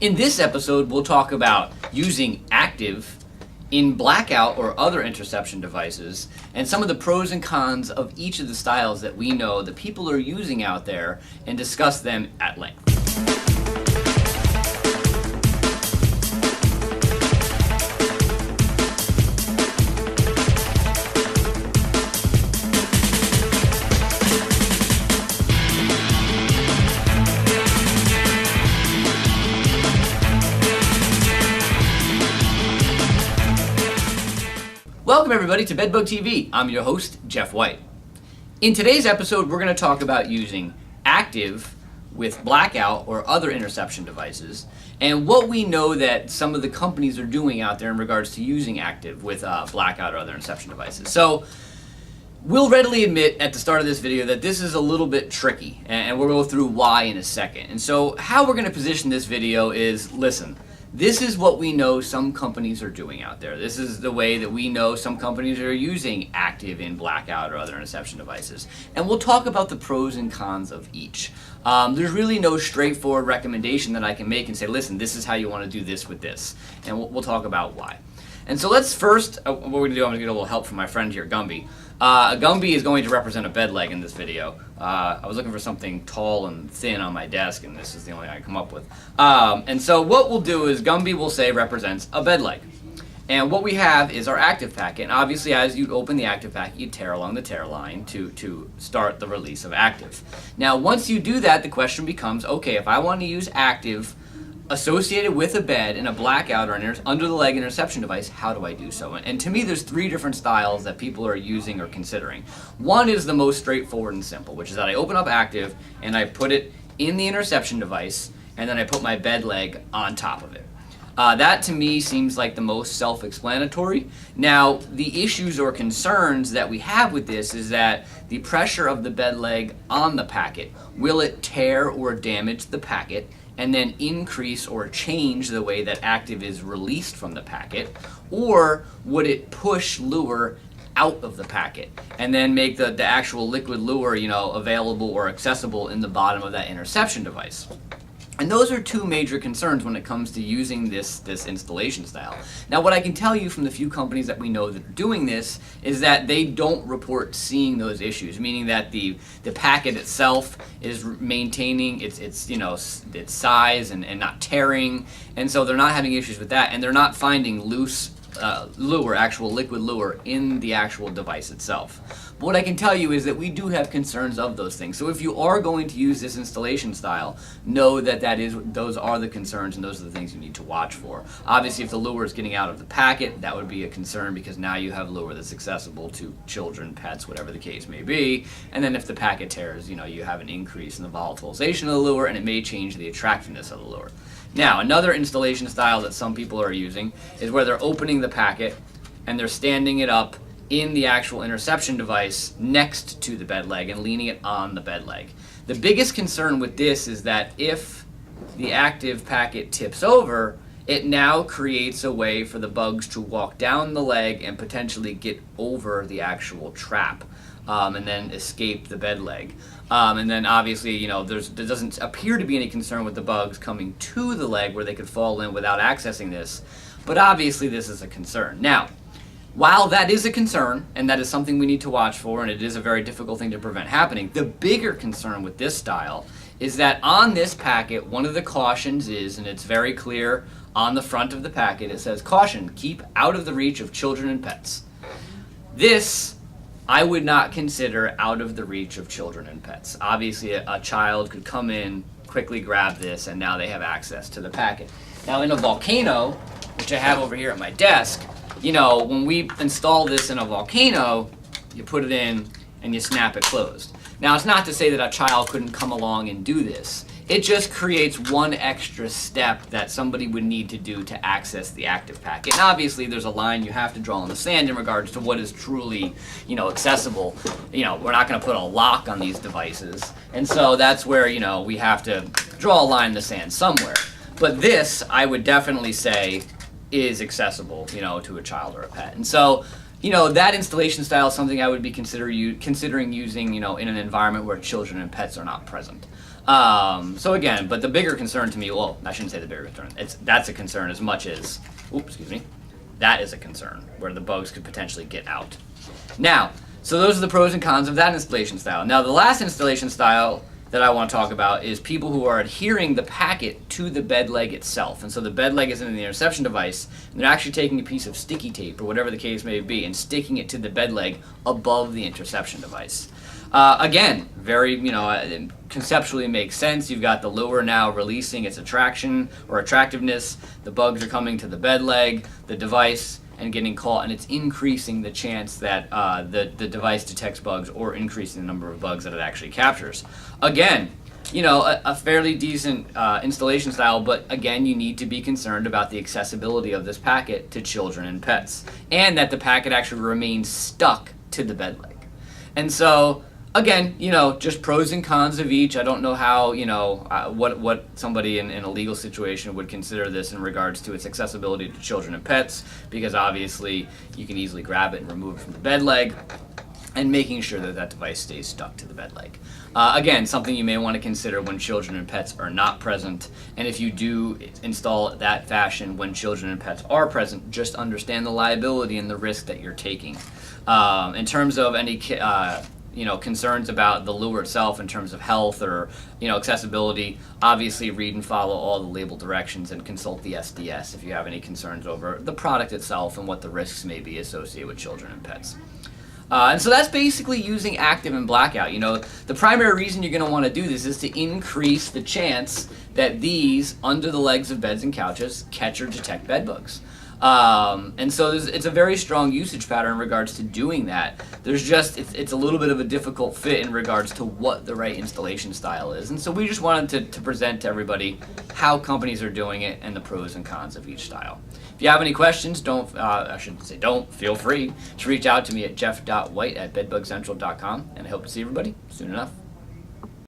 In this episode, we'll talk about using active in BlackOut or other interception devices, and some of the pros and cons of each of the styles that we know that people are using out there, and discuss them at length. Welcome everybody to Bedbug TV. I'm your host, Jeff White. In today's episode, we're going to talk about using active with BlackOut or other interception devices, and what we know that some of the companies are doing out there in regards to using active with BlackOut or other interception devices. So we'll readily admit at the start of this video that this is a little bit tricky, and we'll go through why in a second. And so how we're going to position this video is, listen, this is what we know some companies are doing out there. This is the way that we know some companies are using active in BlackOut or other interception devices. And we'll talk about the pros and cons of each. There's really no straightforward recommendation that I can make and say, listen, this is how you want to do this with this. And we'll talk about why. And so let's first, what we're going to do, I'm going to get a little help from my friend here, Gumby. Gumby is going to represent a bed leg in this video. I was looking for something tall and thin on my desk, and this is the only thing I come up with. And so what we'll do is Gumby will say represents a bed leg. And what we have is our active packet. And obviously, as you open the active packet, you tear along the tear line to start the release of active. Now, once you do that, the question becomes, okay, if I want to use active associated with a bed in a BlackOut or an under the leg interception device, how do I do so? And to me, there's three different styles that people are using or considering. One is the most straightforward and simple, which is that I open up active and I put it in the interception device, and then I put my bed leg on top of it. That to me seems like the most self-explanatory. Now, the issues or concerns that we have with this is that the pressure of the bed leg on the packet, will it tear or damage the packet and then increase or change the way that active is released from the packet? Or would it push lure out of the packet and then make the actual liquid lure, available or accessible in the bottom of that interception device? And those are two major concerns when it comes to using this installation style. Now, what I can tell you from the few companies that we know that are doing this is that they don't report seeing those issues, meaning that the packet itself is maintaining its size and not tearing, and so they're not having issues with that, and they're not finding loose lure, actual liquid lure, in the actual device itself. But what I can tell you is that we do have concerns of those things. So if you are going to use this installation style, know that those are the concerns and those are the things you need to watch for. Obviously, if the lure is getting out of the packet, that would be a concern, because now you have lure that's accessible to children, pets, whatever the case may be. And then if the packet tears, you have an increase in the volatilization of the lure, and it may change the attractiveness of the lure. Now, another installation style that some people are using is where they're opening the packet and they're standing it up in the actual interception device next to the bed leg and leaning it on the bed leg. The biggest concern with this is that if the active packet tips over, it now creates a way for the bugs to walk down the leg and potentially get over the actual trap, and then escape the bed leg. And then obviously, there doesn't appear to be any concern with the bugs coming to the leg where they could fall in without accessing this. But obviously this is a concern. Now, while that is a concern, and that is something we need to watch for, and it is a very difficult thing to prevent happening, the bigger concern with this style is that on this packet, one of the cautions is, and it's very clear on the front of the packet, it says, "Caution, keep out of the reach of children and pets." This I would not consider out of the reach of children and pets. Obviously, a child could come in, quickly grab this, and now they have access to the packet. Now, in a Volcano, which I have over here at my desk, when we install this in a Volcano, you put it in and you snap it closed. Now, it's not to say that a child couldn't come along and do this. It just creates one extra step that somebody would need to do to access the active packet. And obviously, there's a line you have to draw in the sand in regards to what is truly, accessible. We're not going to put a lock on these devices. And so that's where, we have to draw a line in the sand somewhere. But this, I would definitely say, is accessible, to a child or a pet. And so, that installation style is something I would be considering using, in an environment where children and pets are not present. So again, but the bigger concern to me, well, I shouldn't say the bigger concern. That's a concern as much as, that is a concern where the bugs could potentially get out. Now, so those are the pros and cons of that installation style. Now, the last installation style that I want to talk about is people who are adhering the packet to the bed leg itself. And so the bed leg is in the interception device, and they're actually taking a piece of sticky tape or whatever the case may be and sticking it to the bed leg above the interception device. Again, very, conceptually makes sense. You've got the lure now releasing its attraction or attractiveness. The bugs are coming to the bed leg, the device, and getting caught, and it's increasing the chance that the device detects bugs or increasing the number of bugs that it actually captures. Again, a fairly decent installation style, but again, you need to be concerned about the accessibility of this packet to children and pets, and that the packet actually remains stuck to the bed leg. And so, again, just pros and cons of each. I don't know how, what somebody in a legal situation would consider this in regards to its accessibility to children and pets, because obviously you can easily grab it and remove it from the bed leg, and making sure that that device stays stuck to the bed leg. Again, something you may want to consider when children and pets are not present, and if you do install it that fashion when children and pets are present, just understand the liability and the risk that you're taking. In terms of any concerns about the lure itself in terms of health or, accessibility, obviously read and follow all the label directions and consult the SDS if you have any concerns over the product itself and what the risks may be associated with children and pets. And so that's basically using Activ and BlackOut. The primary reason you're going to want to do this is to increase the chance that these under the legs of beds and couches catch or detect bed bugs. And so it's a very strong usage pattern in regards to doing that. It's a little bit of a difficult fit in regards to what the right installation style is. And so we just wanted to present to everybody how companies are doing it and the pros and cons of each style. If you have any questions, feel free to reach out to me at jeff.white@bedbugcentral.com, and I hope to see everybody soon enough.